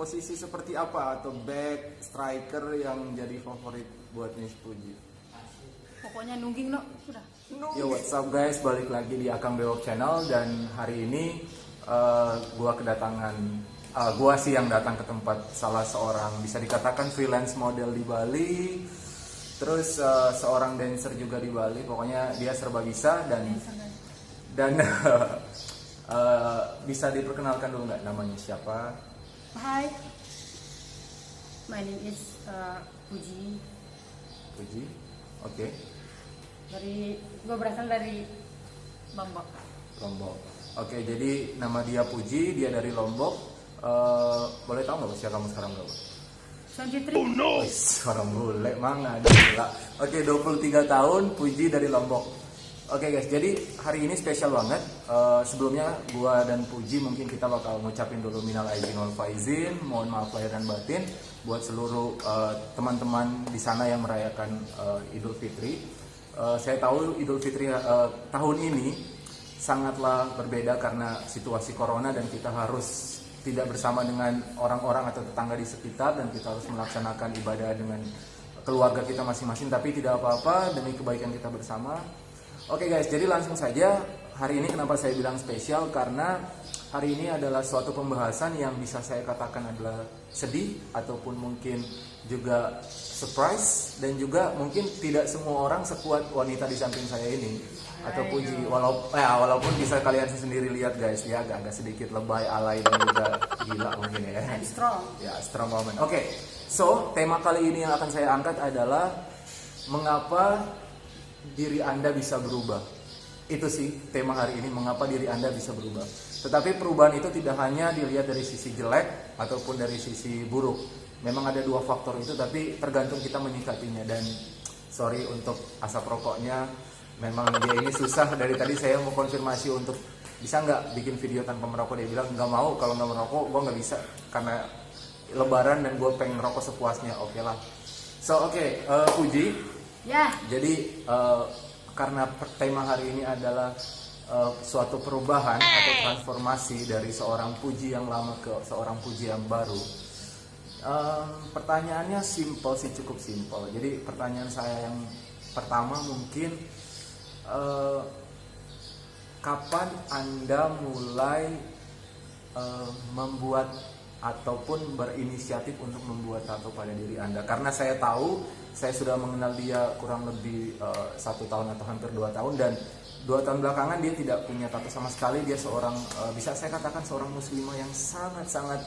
posisi seperti apa atau back striker yang jadi favorit buat Miss Puji? Pokoknya nungging no, sudah. Yo, what's up guys, balik lagi di Akang Bewok Channel. Dan hari ini gua sih yang datang ke tempat salah seorang bisa dikatakan freelance model di Bali. Terus seorang dancer juga di Bali. Pokoknya dia serba bisa dan bisa diperkenalkan dulu nggak, namanya siapa? Hai, my name is Puji. Puji, oke. Gue berasal dari Lombok. Lombok. Oke, jadi nama dia Puji, dia dari Lombok. Boleh tahu nggak usia kamu sekarang berapa? 23. Oh no. Seorang bule mana gila. Oke, 23 tahun, Puji dari Lombok. Oke guys, jadi hari ini spesial banget. Sebelumnya gua dan Puji mungkin kita bakal ngucapin dulu minal aidin wal faizin, mohon maaf lahir dan batin buat seluruh teman-teman di sana yang merayakan Idul Fitri. Saya tahu Idul Fitri tahun ini sangatlah berbeda karena situasi corona dan kita harus tidak bersama dengan orang-orang atau tetangga di sekitar, dan kita harus melaksanakan ibadah dengan keluarga kita masing-masing, tapi tidak apa-apa demi kebaikan kita bersama. Oke guys, jadi langsung saja. Hari ini kenapa saya bilang spesial, karena hari ini adalah suatu pembahasan yang bisa saya katakan adalah sedih ataupun mungkin juga surprise, dan juga mungkin tidak semua orang sekuat wanita di samping saya ini atau Puji. Walaupun bisa kalian sendiri lihat guys, dia agak sedikit lebay, alay dan juga gila mungkin ya. I'm strong. Ya, strong woman. Oke. So, tema kali ini yang akan saya angkat adalah mengapa diri Anda bisa berubah. Itu sih tema hari ini, mengapa diri Anda bisa berubah. Tetapi perubahan itu tidak hanya dilihat dari sisi jelek ataupun dari sisi buruk. Memang ada dua faktor itu, tapi tergantung kita menyikapinya. Dan sorry untuk asap rokoknya, memang dia ini susah. Dari tadi saya mau konfirmasi untuk bisa nggak bikin video tanpa merokok. Dia bilang nggak mau, kalau nggak merokok gue nggak bisa karena lebaran dan gue pengen merokok sepuasnya. Oke lah. So Puji. Ya. Jadi karena tema hari ini adalah suatu perubahan atau transformasi dari seorang Puji yang lama ke seorang Puji yang baru. Pertanyaannya simple sih, cukup simple. Jadi pertanyaan saya yang pertama mungkin, kapan Anda mulai membuat ataupun berinisiatif untuk membuat tato pada diri Anda? Karena saya tahu, saya sudah mengenal dia kurang lebih 1 tahun atau hampir 2 tahun, dan 2 tahun belakangan dia tidak punya tato sama sekali. Dia seorang, bisa saya katakan seorang muslimah yang sangat-sangat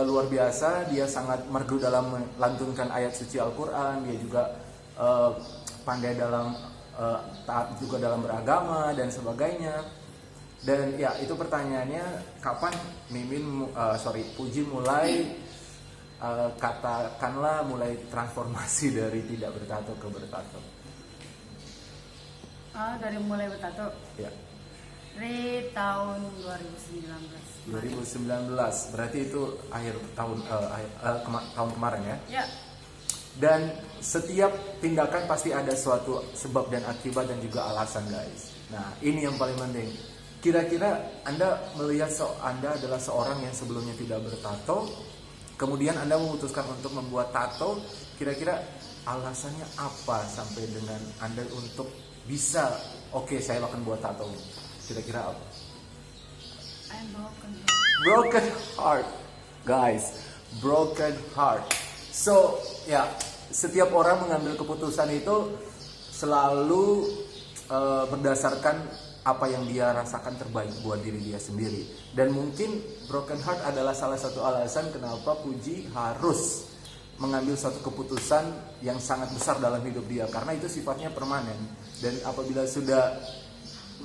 luar biasa. Dia sangat merdu dalam melantunkan ayat suci Al-Quran. Dia juga pandai dalam taat juga dalam beragama dan sebagainya. Dan ya, itu pertanyaannya, kapan Puji mulai katakanlah mulai transformasi dari tidak bertato ke bertato? Dari mulai bertato. Ya. Dari tahun 2019. 2019, berarti itu akhir tahun tahun kemarin ya? Ya. Dan setiap tindakan pasti ada suatu sebab dan akibat dan juga alasan guys. Nah, ini yang paling penting. Kira-kira Anda melihat Anda adalah seorang yang sebelumnya tidak bertato, kemudian Anda memutuskan untuk membuat tato. Kira-kira alasannya apa sampai dengan Anda untuk bisa, oke, saya akan buat tato? Kira-kira apa? I'm Broken heart, guys. Broken heart. So, ya, setiap orang mengambil keputusan itu selalu berdasarkan apa yang dia rasakan terbaik buat diri dia sendiri. Dan mungkin broken heart adalah salah satu alasan kenapa Puji harus mengambil suatu keputusan yang sangat besar dalam hidup dia, karena itu sifatnya permanen. Dan apabila sudah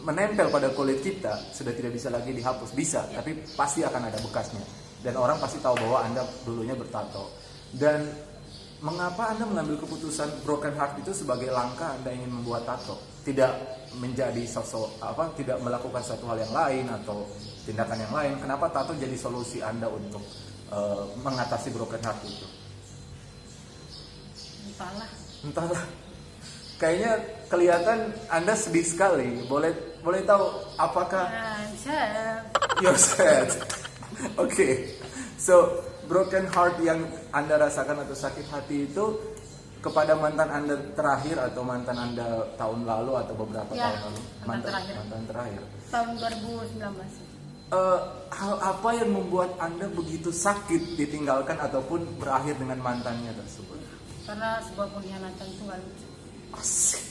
menempel pada kulit kita, sudah tidak bisa lagi dihapus. Bisa, tapi pasti akan ada bekasnya. Dan orang pasti tahu bahwa Anda dulunya bertato. Dan mengapa Anda mengambil keputusan broken heart itu sebagai langkah Anda ingin membuat tato? Tidak menjadi tidak melakukan suatu hal yang lain atau tindakan yang lain. Kenapa tato jadi solusi Anda untuk mengatasi broken heart itu? Entahlah. Kayaknya kelihatan Anda sedih sekali. Boleh tahu apakah? I'm sad. You're sad. Okay. So broken heart yang Anda rasakan atau sakit hati itu kepada mantan Anda terakhir atau mantan Anda tahun lalu atau beberapa Ya, tahun lalu? Mantan terakhir. Tahun 2019. Hal apa yang membuat Anda begitu sakit ditinggalkan ataupun berakhir dengan mantannya tersebut? Karena sebuah pengkhianatan itu nggak lucu. Asik.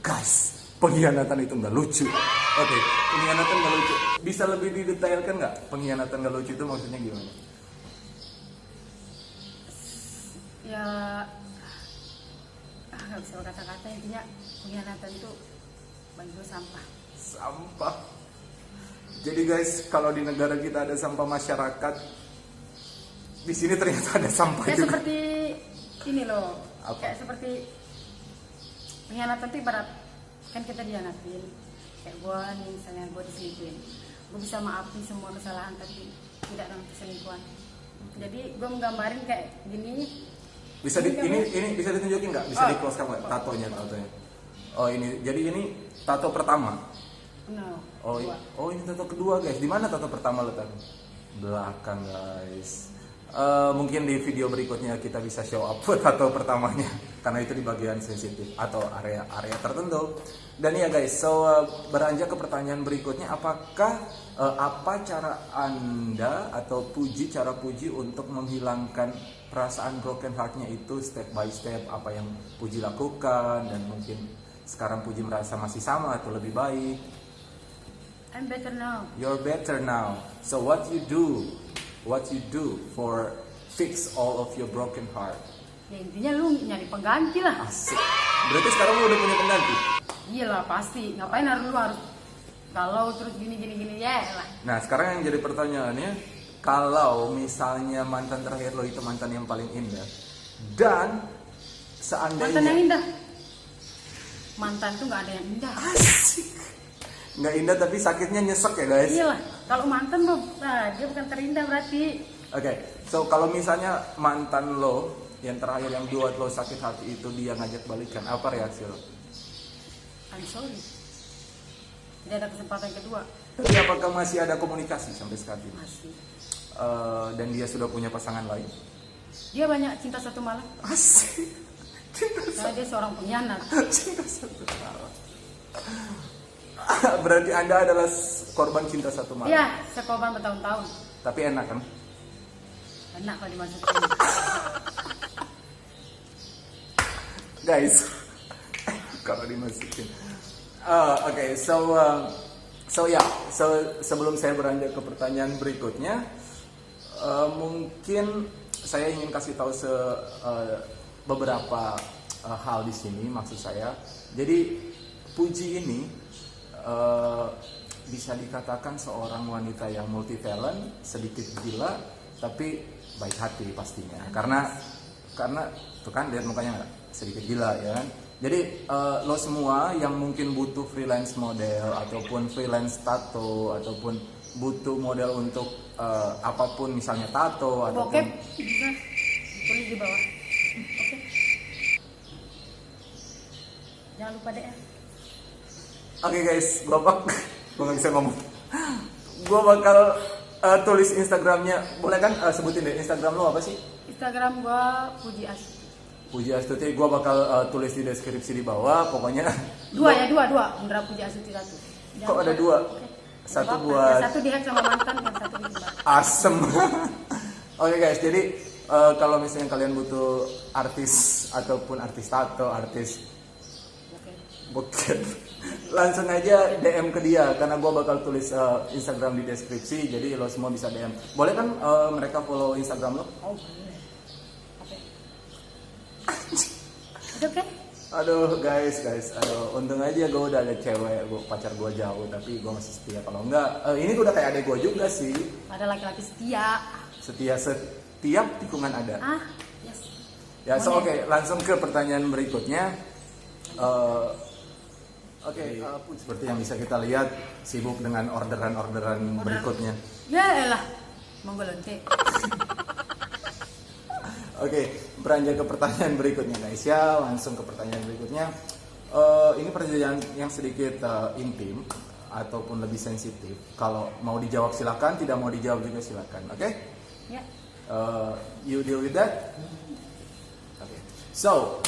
Guys, pengkhianatan itu nggak lucu. Oke, pengkhianatan nggak lucu. Bisa lebih didetailkan nggak? Pengkhianatan nggak lucu itu maksudnya gimana? Ya nggak bisa berkata-kata, intinya pengkhianatan itu bagi gue sampah. Sampah. Jadi guys, kalau di negara kita ada sampah masyarakat, di sini ternyata ada sampah Kayak juga. seperti ini loh. Apa? Kayak seperti pengkhianatan itu ibarat kan kita dihianatin. Kayak gue nih misalnya gue diselingkuhin, gue bisa maafin semua kesalahan tapi tidak dalam perselingkuhan. Jadi gue menggambarin kayak gini. Bisa ini bisa ditunjukin nggak? Bisa Oh. di close kan nggak? Tatonya. Oh ini, jadi ini tato pertama. No. Oh, ini tato kedua guys. Di mana tato pertama letaknya? Belakang guys. Mungkin di video berikutnya kita bisa show up tato pertamanya karena itu di bagian sensitif atau area tertentu. Dan ya guys, beranjak ke pertanyaan berikutnya, apakah apa cara Anda atau cara Puji untuk menghilangkan perasaan broken heart-nya itu step by step, apa yang Puji lakukan dan mungkin sekarang Puji merasa masih sama atau lebih baik? I'm better now. You're better now. So what you do for fix all of your broken heart? Ya intinya lu nyari pengganti lah. Asik. Berarti sekarang lu udah punya pengganti? Iyalah pasti. Ngapain lu harus kalau terus gini ya lah. Nah sekarang yang jadi pertanyaannya, kalau misalnya mantan terakhir lo itu mantan yang paling indah dan seandainya Mantan yang indah. Mantan tuh nggak ada yang indah. asik, nggak indah tapi sakitnya nyesek ya guys. Iyalah. Kalau mantan lo, dia bukan terindah berarti. Oke, so kalau misalnya mantan lo yang terakhir yang buat lo sakit hati itu dia ngajak balikan, apa reaksi lo? I'm sorry. Tidak ada kesempatan kedua. Tapi apakah masih ada komunikasi sampai sekarang ini? Masih. Dan dia sudah punya pasangan lain? Dia banyak cinta satu malam. Asik. Karena dia seorang pengkhianat. Cinta satu malam. Berarti Anda adalah korban cinta satu malam. Iya, sekorban bertahun-tahun. Tapi enak kan? Enak kalau dimasukin. Guys, kalau dimasukin. Oke, sebelum saya beranjak ke pertanyaan berikutnya, mungkin saya ingin kasih tahu beberapa hal di sini. Maksud saya, jadi Puji ini bisa dikatakan seorang wanita yang multi talent, sedikit gila, tapi baik hati pastinya. Karena tuh kan lihat mukanya nggak, sedikit gila ya kan. Jadi lo semua yang mungkin butuh freelance model ataupun freelance tato ataupun butuh model untuk apapun misalnya tato ataupun Bokep bisa tulis di bawah. Oke. Jangan lupa DM. Oke guys, gue nggak bisa ngomong. Gue bakal tulis Instagramnya, boleh kan sebutin deh Instagram lo apa sih? Instagram gua Puji Astuti. Puji Astuti, gue bakal tulis di deskripsi di bawah, pokoknya. Dua. Indra Puji Astuti 1. Kok ada dua? Oke. Satu Yang buat satu di hack sama mantan, yang satu dijebak. asem. Oke guys, jadi kalau misalnya kalian butuh artis ataupun artis tato, artis Oke. bokep, langsung aja DM ke dia karena gue bakal tulis Instagram di deskripsi, jadi lo semua bisa DM. Boleh kan mereka follow Instagram lo? Oh, boleh. Oke. Itu oke? Aduh guys, aduh untung aja gue udah ada cewek, pacar gue jauh tapi gue masih setia. Kalau enggak, ini udah kayak adek gue juga sih. Ada laki-laki setia. Setia setiap tikungan ada. Yes. Ya, so Boleh. oke, langsung ke pertanyaan berikutnya. Seperti yang bisa kita lihat, sibuk dengan orderan berikutnya. Ya elah. Monggo lonte. Oke, beranjak ke pertanyaan berikutnya guys ya, langsung ke pertanyaan berikutnya. Ini pertanyaan yang sedikit intim ataupun lebih sensitif. Kalau mau dijawab silakan, tidak mau dijawab juga silakan. Oke? Ya. You deal with that? Okay. So,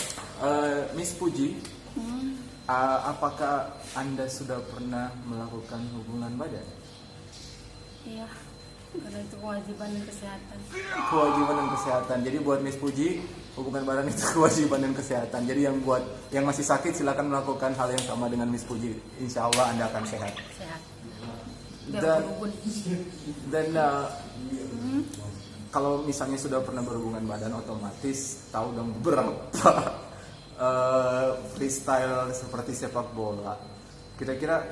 Miss Puji, apakah Anda sudah pernah melakukan hubungan badan? Iya, karena itu kewajiban dan kesehatan. Kewajiban dan kesehatan. Jadi buat Miss Puji, hubungan badan itu kewajiban dan kesehatan. Jadi yang masih sakit silakan melakukan hal yang sama dengan Miss Puji. Insya Allah Anda akan sehat. Sehat. Biar Dan berhubung. Kalau misalnya sudah pernah berhubungan badan, otomatis tahu dong beberapa freestyle seperti sepak bola. Kira-kira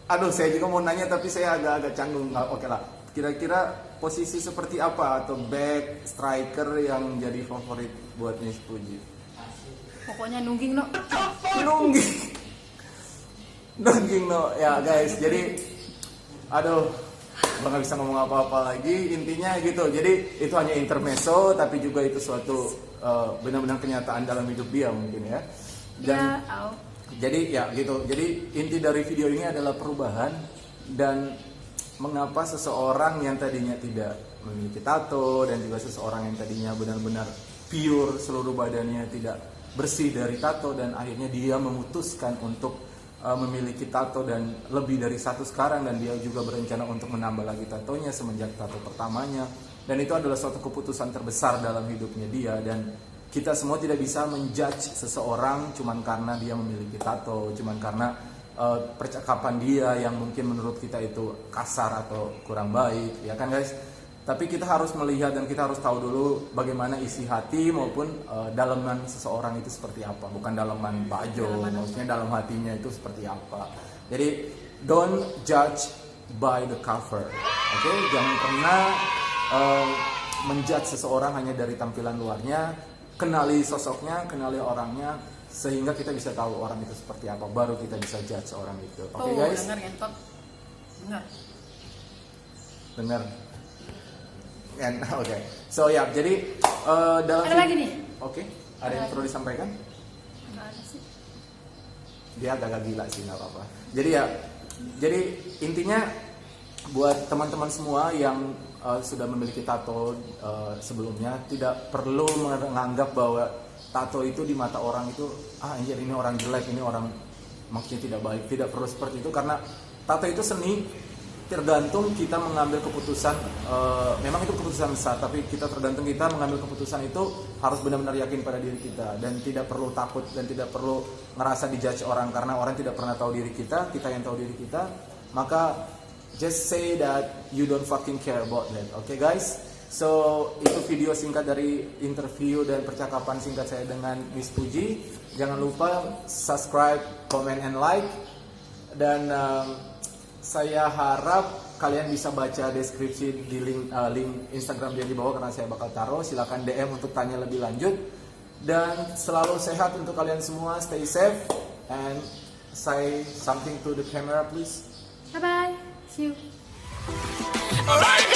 aduh, saya juga mau nanya tapi saya agak-agak canggung. Oke lah. Kira-kira posisi seperti apa atau back striker yang jadi favorit buat Miss Puji? Pokoknya nungging no. Nungging no. Ya guys, jadi aduh, gua nggak bisa ngomong apa-apa lagi. Intinya gitu. Jadi itu hanya intermezzo, tapi juga itu suatu benar-benar kenyataan dalam hidup dia mungkin ya. Dan jadi ya gitu. Jadi inti dari video ini adalah perubahan dan mengapa seseorang yang tadinya tidak memiliki tato dan juga seseorang yang tadinya benar-benar pure seluruh badannya tidak bersih dari tato dan akhirnya dia memutuskan untuk memiliki tato dan lebih dari satu sekarang, dan dia juga berencana untuk menambah lagi tatonya semenjak tato pertamanya, dan itu adalah suatu keputusan terbesar dalam hidupnya dia. Dan kita semua tidak bisa menjudge seseorang cuman karena dia memiliki tato, cuman karena percakapan dia yang mungkin menurut kita itu kasar atau kurang baik, ya kan guys? Tapi kita harus melihat dan kita harus tahu dulu bagaimana isi hati maupun dalaman seseorang itu seperti apa. Bukan dalaman baju, maksudnya dalam hatinya itu seperti apa. Jadi don't judge by the cover, oke? Jangan pernah menjudge seseorang hanya dari tampilan luarnya. Kenali sosoknya, kenali orangnya, sehingga kita bisa tahu orang itu seperti apa. Baru kita bisa judge orang itu, oke guys? Dengar. Oke, so ya, jadi dalam ada lagi nih. Oke, ada yang perlu disampaikan? Nggak ada sih. Dia agak gila sih, nggak apa-apa. Jadi intinya buat teman-teman semua yang sudah memiliki tato sebelumnya, tidak perlu menganggap bahwa tato itu di mata orang itu anjir ini orang jelek, ini orang maksudnya tidak baik. Tidak perlu seperti itu, karena tato itu seni. Tergantung kita mengambil keputusan, memang itu keputusan besar, tapi tergantung kita mengambil keputusan itu harus benar-benar yakin pada diri kita, dan tidak perlu takut dan tidak perlu ngerasa dijudge orang, karena orang tidak pernah tahu diri kita yang tahu diri kita. Maka just say that you don't fucking care about that, okay guys? So itu video singkat dari interview dan percakapan singkat saya dengan Miss Puji. Jangan lupa subscribe, comment, and like, dan saya harap kalian bisa baca deskripsi di link Instagram dia di bawah, karena saya bakal taruh. Silakan DM untuk tanya lebih lanjut. Dan selalu sehat untuk kalian semua. Stay safe and say something to the camera please. Bye bye. See you. Alright.